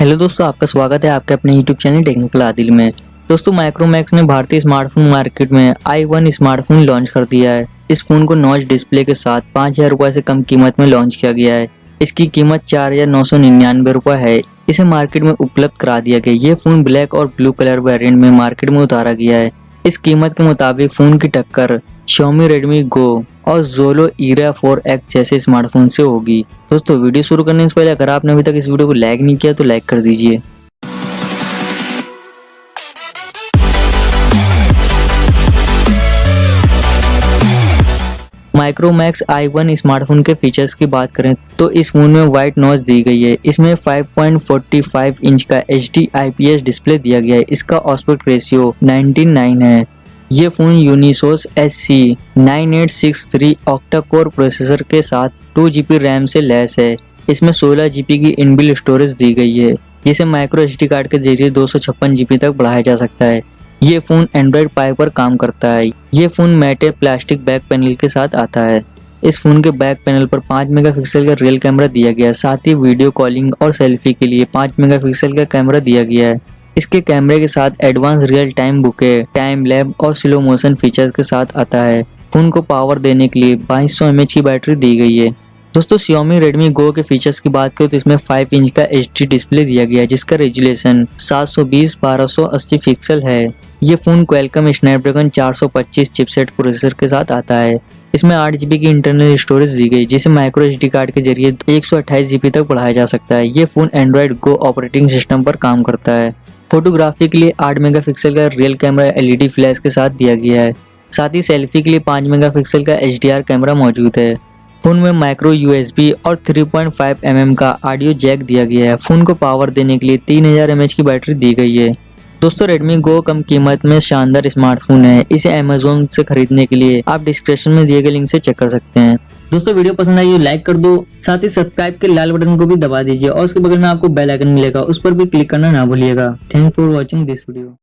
Hello दोस्तों, आपका स्वागत है आपके अपने यूट्यूब चैनल टेक्निकल आदिल में। दोस्तों, माइक्रोमैक्स ने भारतीय स्मार्टफोन मार्केट में i1 स्मार्टफोन लॉन्च कर दिया है। इस फोन को नॉच डिस्प्ले के साथ 5,000 रुपये से कम कीमत में लॉन्च किया गया है। इसकी कीमत 4,999 रुपये है। इसे मार्केट में उपलब्ध करा दिया गया। ये फोन ब्लैक और ब्लू कलर वेरिएंट में मार्केट में उतारा गया है। इस कीमत के मुताबिक फोन की टक्कर Xiaomi Redmi Go और Zolo Era 4X जैसे स्मार्टफोन से होगी। दोस्तों, वीडियो शुरू करने से पहले अगर आपने अभी तक इस वीडियो को लाइक नहीं किया तो लाइक कर दीजिए। माइक्रोमैक्स i1 स्मार्टफोन के फीचर्स की बात करें तो इस फोन में वाइट नॉच दी गई है। इसमें 5.45 इंच का HD IPS डिस्प्ले दिया गया है। इसका एस्पेक्ट रेशियो 19:9 है। ये phone Unisoc SC9863 octa core processor के साथ 2GB रैम से लैस है। इसमें 16GB की इनबिल्ट स्टोरेज दी गई है, जिसे माइक्रो SD कार्ड के जरिए 256GB तक बढ़ाया जा सकता है। ये फोन एंड्रॉइड 5 पर काम करता है। ये फोन मैटे प्लास्टिक बैक पैनल के साथ आता है। इस फोन के बैक पैनल पर 5 मेगापिक्सल का रियल कैमरा दिया गया है। साथ ही वीडियो कॉलिंग और सेल्फी के लिए 5 मेगापिक्सल का कैमरा दिया गया है। इसके कैमरे के साथ advance real time bouquet, time lab और स्लो मोशन फीचर्स के साथ आता है। फोन को पावर देने के लिए 2200 mAh की बैटरी दी गई है। दोस्तों, Xiaomi Redmi Go के फीचर्स की बात करें तो इसमें 5 इंच का HD डिस्प्ले दिया गया है, जिसका रेजुलेशन 720x1280 पिक्सल है। ये phone Qualcomm Snapdragon 425 chipset processor के साथ आता है। इसमें 8GB की इंटरनल स्टोरेज दी गई, जिसे माइक्रो SD कार्ड के जरिए 128GB तक बढ़ाया जा सकता है। ये phone Android Go operating system पर काम करता है। फोटोग्राफी के लिए 8 मेगापिक्सल का रियल कैमरा LED फ्लैश के साथ दिया गया है। साथ ही सेल्फी के लिए 5 मेगापिक्सल का HDR कैमरा मौजूद है। फोन में माइक्रो USB और 3.5 mm का ऑडियो जैक दिया गया है। फोन को पावर देने के लिए 3000 mAh की बैटरी दी गई है। दोस्तों, Redmi Go कम कीमत में शानदार स्मार्टफोन है। इसे Amazon से खरीदने के लिए आप डिस्क्रिप्शन में दिए गए लिंक से चेक कर सकते हैं। दोस्तों, वीडियो पसंद आई तो लाइक कर दो। साथ ही सब्सक्राइब के लाल बटन को भी दबा दीजिए और उसके बगल में आपको बेल आइकन मिलेगा, उस पर भी क्लिक करना ना भूलिएगा। Thank for watching this video.